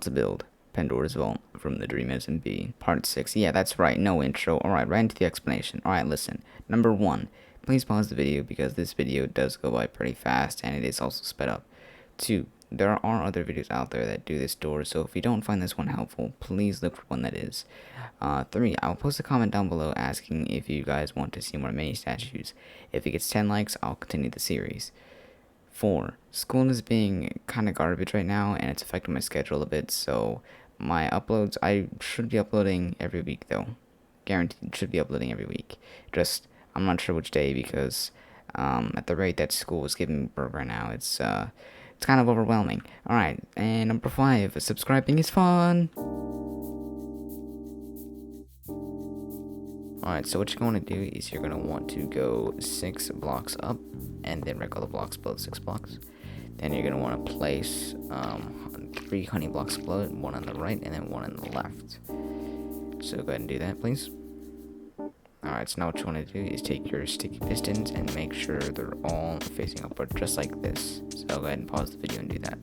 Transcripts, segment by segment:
to build Pandora's Vault from the Dream Smp Part 6. Yeah, that's right, no intro. Alright, right into the explanation. Alright, listen. Number 1, please pause the video because this video does go by pretty fast and it is also sped up. 2, there are other videos out there that do this door, so if you don't find this one helpful, please look for one that is. 3, I'll post a comment down below asking if you guys want to see more mini statues. If it gets 10 likes, I'll continue the series. 4, school is being kind of garbage right now and it's affecting my schedule a bit, so my uploads, I should be uploading every week though. Guaranteed should be uploading every week. Just, I'm not sure which day because at the rate that school is giving me work right now, it's kind of overwhelming. Alright, and number 5, subscribing is fun! Alright, so what you're going to do is you're going to want to go 6 blocks up, and then wreck all the blocks below 6 blocks. Then you're going to want to place 3 honey blocks below it, 1 on the right, and then 1 on the left. So go ahead and do that, please. Alright, so now what you want to do is take your sticky pistons and make sure they're all facing upward, just like this. So go ahead and pause the video and do that.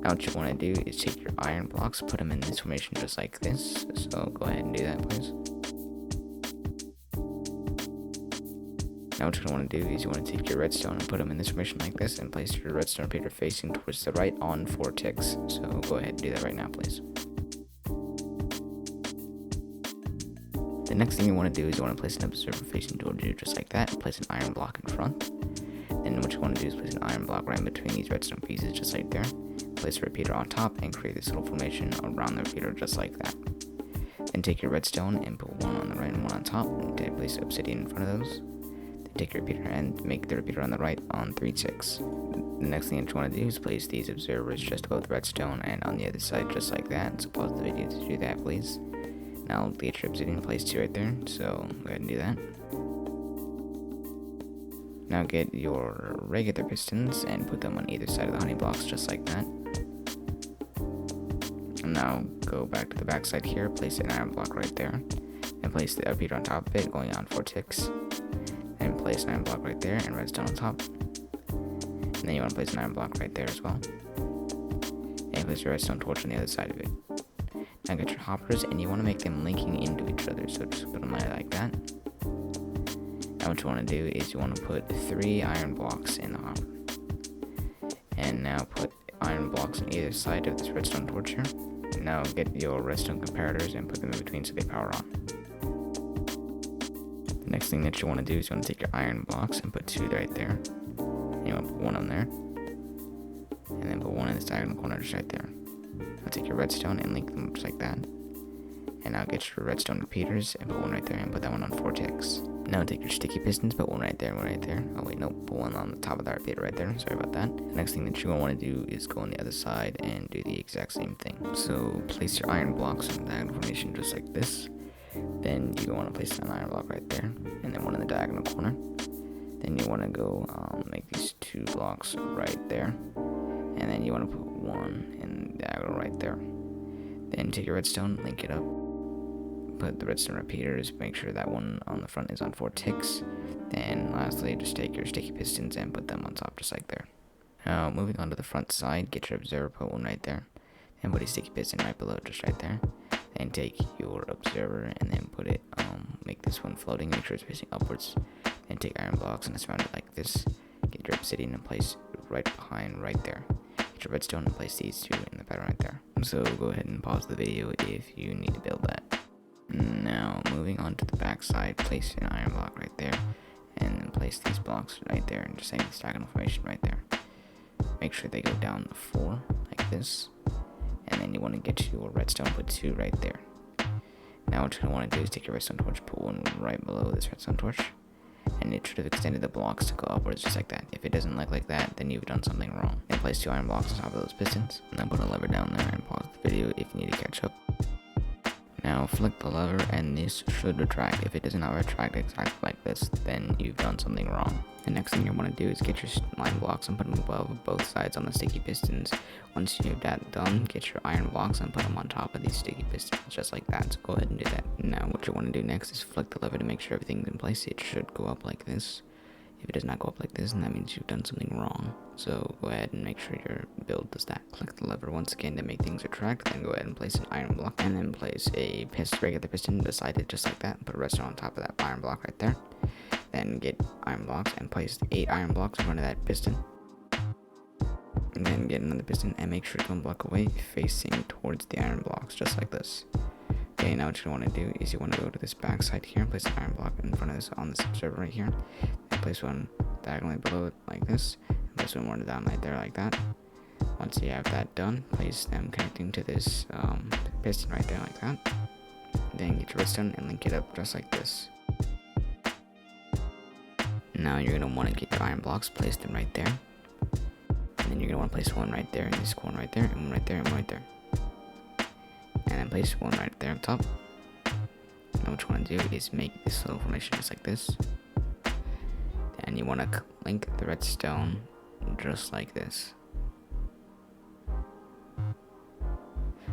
Now what you want to do is take your iron blocks, put them in this formation just like this. So go ahead and do that, please. Now what you're going to want to do is you want to take your redstone and put them in this formation like this and place your redstone repeater facing towards the right on 4 ticks. So go ahead and do that right now, please. The next thing you want to do is you want to place an observer facing towards you just like that and place an iron block in front. Then what you want to do is place an iron block right in between these redstone pieces just like there. Place a repeater on top and create this little formation around the repeater just like that. Then take your redstone and put 1 on the right and 1 on top and then place obsidian in front of those. Take your repeater and make the repeater on the right on 3 ticks. The next thing that you want to do is place these observers just above the redstone and on the other side just like that. So pause the video to do that, please. Now get your obsidian placed 2 right there, so go ahead and do that. Now get your regular pistons and put them on either side of the honey blocks just like that. And now go back to the back side here, place an iron block right there, and place the repeater on top of it going on 4 ticks. And place an iron block right there and redstone on top. And then you want to place an iron block right there as well. And place your redstone torch on the other side of it. Now get your hoppers and you want to make them linking into each other. So just put them like that. Now what you want to do is you want to put 3 iron blocks in the hopper. And now put iron blocks on either side of this redstone torch here. Now get your redstone comparators and put them in between so they power on. The next thing that you want to do is you want to take your iron blocks and put 2 right there. And you want to put 1 on there. And then put 1 in this diagonal corner just right there. Now take your redstone and link them up just like that. And now get your redstone repeaters and put 1 right there and put that one on 4 ticks. Now take your sticky pistons, put 1 right there and 1 right there. Oh wait, no, put 1 on the top of that repeater right there. Sorry about that. The next thing that you're going to want to do is go on the other side and do the exact same thing. So place your iron blocks in the diagonal formation just like this. Then you want to place an iron block right there, and then 1 in the diagonal corner. Then you want to go make these 2 blocks right there, and then you want to put 1 in the diagonal right there. Then take your redstone, link it up, put the redstone repeaters, make sure that one on the front is on 4 ticks. Then lastly, just take your sticky pistons and put them on top just like there. Now moving on to the front side, get your observer, put 1 right there, and put a sticky piston right below it just right there. And take your observer and then put it, make this one floating, make sure it's facing upwards. Then take iron blocks and surround it like this. Get your obsidian and place right behind right there. Get your redstone and place these 2 in the pattern right there. So go ahead and pause the video if you need to build that. Now moving on to the back side, place an iron block right there. And then place these blocks right there and just make this diagonal formation right there. Make sure they go down the 4 like this. And then you want to get your redstone, put 2 right there. Now what you're going to want to do is take your redstone torch, put 1 right below this redstone torch. And it should have extended the blocks to go upwards just like that. If it doesn't look like that, then you've done something wrong. Then place 2 iron blocks on top of those pistons. And then put a lever down there and pause the video if you need to catch up. Now flick the lever and this should retract. If it does not retract exactly like this, then you've done something wrong. The next thing you want to do is get your lime blocks and put them above both sides on the sticky pistons. Once you have that done, get your iron blocks and put them on top of these sticky pistons, just like that. So go ahead and do that. Now what you want to do next is flick the lever to make sure everything's in place. It should go up like this. If it does not go up like this, then that means you've done something wrong. So go ahead and make sure your build does that. Click the lever once again to make things retract, then go ahead and place an iron block, and then place a regular piston beside it just like that. Put a redstone on top of that iron block right there. Then get iron blocks and place 8 iron blocks in front of that piston. And then get another piston and make sure it's 1 block away facing towards the iron blocks just like this. Okay, now what you want to do is you want to go to this back side here and place an iron block in front of this on this observer right here. And place one diagonally below it like this. And place one more down right there like that. Once you have that done, place them connecting to this piston right there like that. Then get your redstone and link it up just like this. Now you're going to want to get your iron blocks, place them right there. And then you're going to want to place one right there in this corner right there, and one right there, and one right there. And then place one right there on top. Now what you want to do is make this little formation just like this. And you want to link the redstone just like this.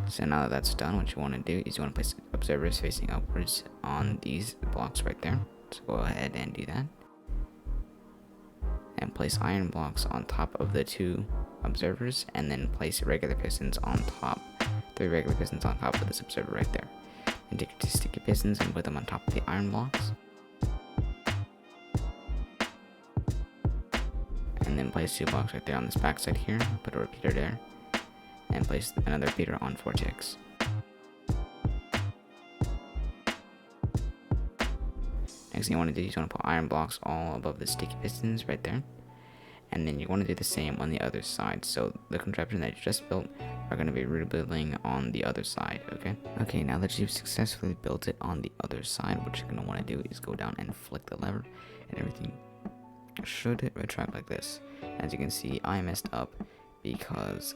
So now that that's done, what you want to do is you want to place observers facing upwards on these blocks right there. So go ahead and do that. And place iron blocks on top of the 2 observers, and then place regular pistons on top. 3 regular pistons on top of this observer right there. And take your 2 sticky pistons and put them on top of the iron blocks. And then place 2 blocks right there on this back side here. Put a repeater there. And place another repeater on 4 ticks. Next thing you want to do is you want to put iron blocks all above the sticky pistons right there. And then you want to do the same on the other side. So the contraption that you just built are going to be rebuilding on the other side, okay? Okay, now that you've successfully built it on the other side, what you're going to want to do is go down and flick the lever, and everything should retract like this. As you can see, I messed up because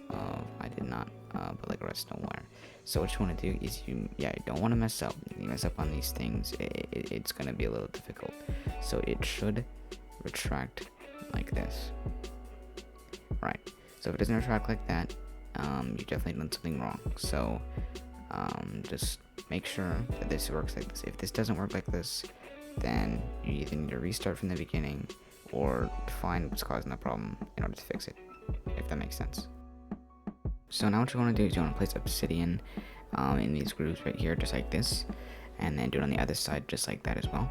I did not put like a redstone wire. So what you want to do is you don't want to mess up. You mess up on these things, it's going to be a little difficult. So it should retract like this. Right. So if it doesn't retract like that, you definitely done something wrong. So just make sure that this works like this. If this doesn't work like this, then you either need to restart from the beginning or find what's causing the problem in order to fix it, if that makes sense. So now what you want to do is you want to place obsidian in these grooves right here, just like this, and then do it on the other side just like that as well.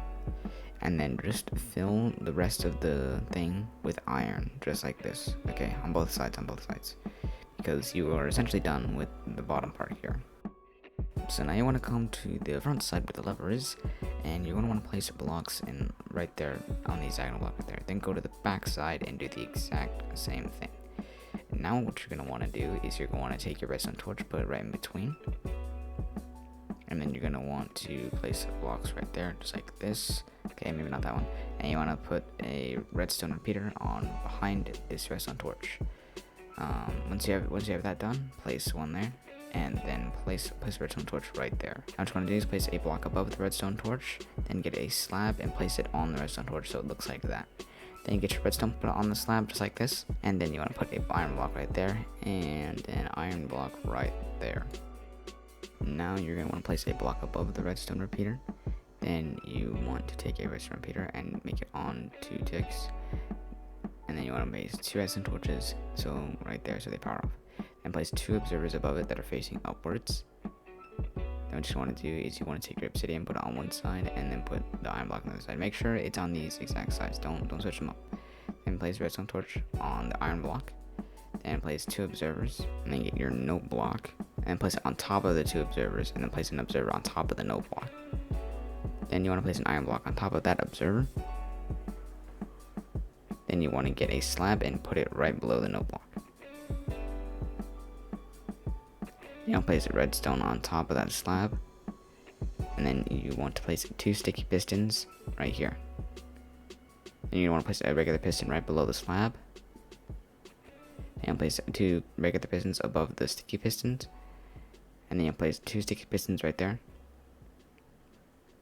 And then just fill the rest of the thing with iron, just like this, okay, on both sides, because you are essentially done with the bottom part here. So now you want to come to the front side where the lever is, and you're going to want to place blocks in right there on the hexagonal block right there. Then go to the back side and do the exact same thing. And now what you're going to want to do is you're going to want to take your redstone torch, put it right in between, and then you're going to want to place blocks right there, just like this. Okay, maybe not that one. And you want to put a redstone repeater on behind this redstone torch. Once you have that done, place one there, and then place a redstone torch right there. Now what you want to do is place a block above the redstone torch, then get a slab and place it on the redstone torch so it looks like that. Then you get your redstone, put it on the slab just like this, and then you want to put an iron block right there and an iron block right there. Now you're going to want to place a block above the redstone repeater. Then you want to take a redstone repeater and make it on 2 ticks. And then you want to place 2 redstone torches, so right there, so they power off. And place 2 observers above it that are facing upwards. Then what you want to do is you want to take your obsidian, put it on one side, and then put the iron block on the other side. Make sure it's on these exact sides. Don't switch them up. Then place redstone torch on the iron block. Then place 2 observers, and then get your note block, and place it on top of the 2 observers, and then place an observer on top of the note block. Then you want to place an iron block on top of that observer. Then you want to get a slab and put it right below the note block. You want to place a redstone on top of that slab. And then you want to place 2 sticky pistons right here. Then you want to place a regular piston right below the slab. And place 2 regular pistons above the sticky pistons. And then you place 2 sticky pistons right there.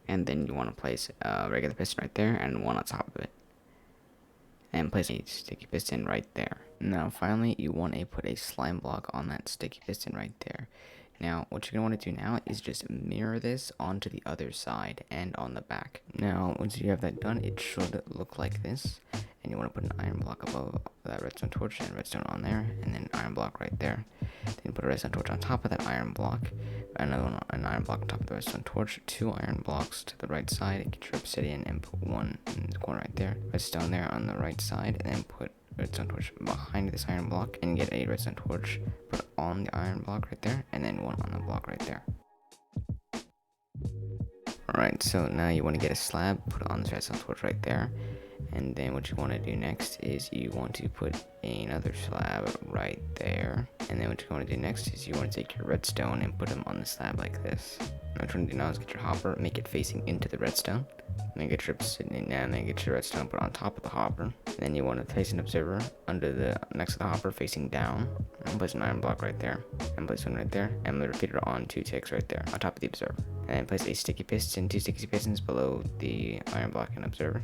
And then you want to place a regular piston right there and one on top of it. And place a sticky piston right there. Now finally you want to put a slime block on that sticky piston right there. Now, what you're going to want to do now is just mirror this onto the other side and on the back. Now, once you have that done, it should look like this. And you want to put an iron block above that redstone torch and redstone on there, and then an iron block right there. Then put a redstone torch on top of that iron block, another one, an iron block on top of the redstone torch, 2 iron blocks to the right side, get your obsidian and put one in the corner right there, redstone there on the right side, and then put redstone torch behind this iron block and get a redstone torch put on the iron block right there, and then one on the block right there. Alright, so now you want to get a slab, put it on this redstone torch right there, and then what you want to do next is you want to put another slab right there, and then what you want to do next is you want to take your redstone and put them on the slab like this. Now what you want to do now is get your hopper, make it facing into the redstone, and then get your obsidian, and then get your redstone put on top of the hopper, and then you want to place an observer under the next to the hopper facing down, and place an iron block right there, and place one right there, and the repeater on 2 ticks right there on top of the observer, and then place a sticky piston, 2 sticky pistons below the iron block and observer,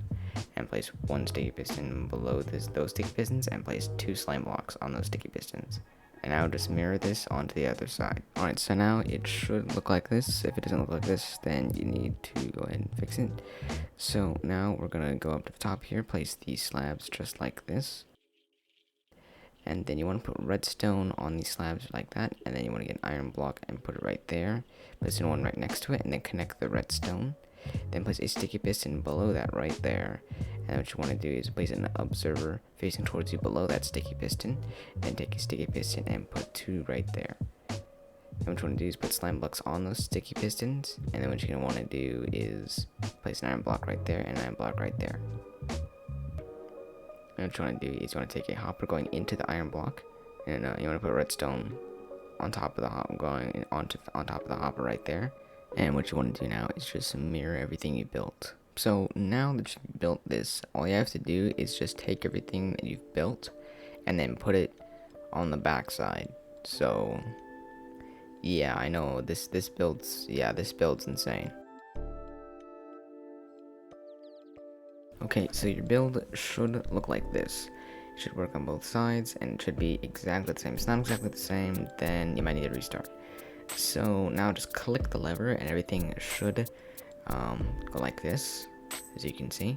and place 1 sticky piston below those sticky pistons, and place 2 slime blocks on those sticky pistons. And now just mirror this onto the other side. Alright, so now it should look like this. If it doesn't look like this, then you need to go ahead and fix it. So now we're gonna go up to the top here, place these slabs just like this. And then you want to put redstone on these slabs like that, and then you want to get an iron block and put it right there. Place one right next to it, and then connect the redstone. Then place a sticky piston below that right there. And what you want to do is place an observer facing towards you below that sticky piston. Then take a sticky piston and put 2 right there. And what you want to do is put slime blocks on those sticky pistons. And then what you're going to want to do is place an iron block right there and an iron block right there. And what you want to do is you want to take a hopper going into the iron block. And you want to put redstone on top of the hopper, going on top of the hopper right there. And what you want to do now is just mirror everything you built. So now that you've built this, all you have to do is just take everything that you've built and then put it on the back side. So yeah, I know this build's insane. Okay, so your build should look like this. It should work on both sides and it should be exactly the same. If it's not exactly the same, then you might need to restart. So now just click the lever and everything should go like this, as you can see.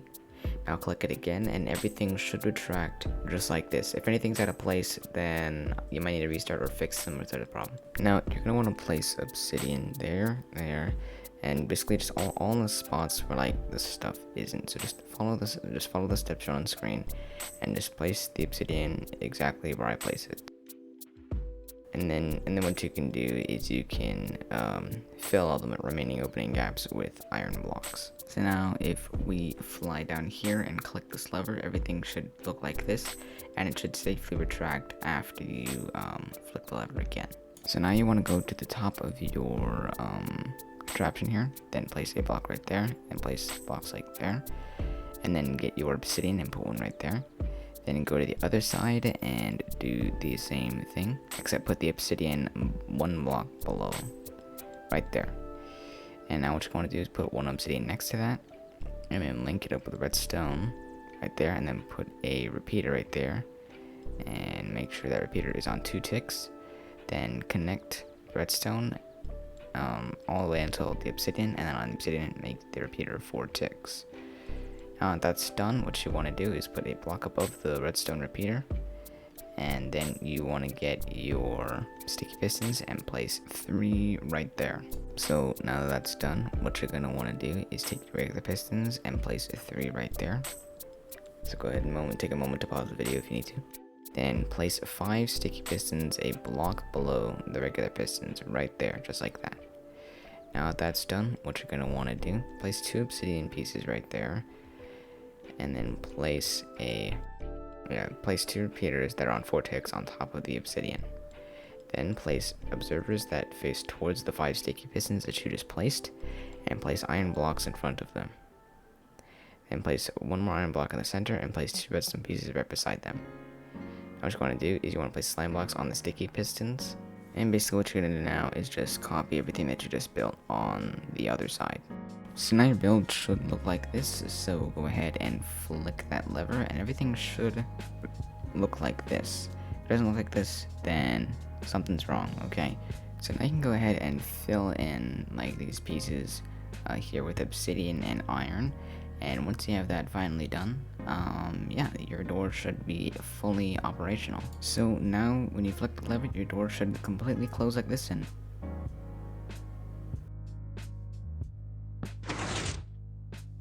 Now click it again and everything should retract just like this. If anything's out of place, then you might need to restart or fix some sort of problem. Now you're gonna want to place obsidian there, and basically just all in the spots where like this stuff isn't. So just follow the steps shown on screen, and just place the obsidian exactly where I place it. And then what you can do is you can fill all the remaining opening gaps with iron blocks. So now if we fly down here and click this lever, everything should look like this, and it should safely retract after you flick the lever again. So now you want to go to the top of your contraption here, then place a block right there, and place blocks like there, and then get your obsidian and put one right there. Then go to the other side and do the same thing, except put the obsidian 1 block below, right there. And now what you want to do is put 1 obsidian next to that, and then link it up with redstone right there, and then put a repeater right there, and make sure that repeater is on 2 ticks. Then connect redstone all the way until the obsidian, and then on the obsidian make the repeater 4 ticks. Now that that's done, what you want to do is put a block above the redstone repeater, and then you want to get your sticky pistons and place 3 right there. So now that that's done, what you're going to want to do is take your regular pistons and place 3 right there. So go ahead and take a moment to pause the video if you need to. Then place 5 sticky pistons a block below the regular pistons right there, just like that. Now that that's done, what you're going to want to do, place 2 obsidian pieces right there, and then place 2 repeaters that are on 4 ticks on top of the obsidian. Then place observers that face towards the 5 sticky pistons that you just placed, and place iron blocks in front of them. Then place 1 more iron block in the center and place 2 redstone pieces right beside them. Now what you want to do is you want to place slime blocks on the sticky pistons, and basically what you're going to do now is just copy everything that you just built on the other side. So now your build should look like this, so go ahead and flick that lever and everything should look like this. If it doesn't look like this, then something's wrong, okay? So now you can go ahead and fill in like these pieces here with obsidian and iron. And once you have that finally done, yeah, your door should be fully operational. So now when you flick the lever, your door should completely close like this, and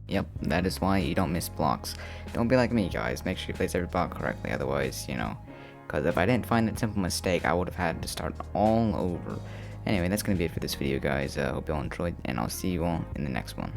yep, that is why you don't miss blocks. Don't be like me, guys. Make sure you place every block correctly, otherwise, because if I didn't find that simple mistake, I would have had to start all over. Anyway, that's going to be it for this video, guys. Hope you all enjoyed, and I'll see you all in the next one.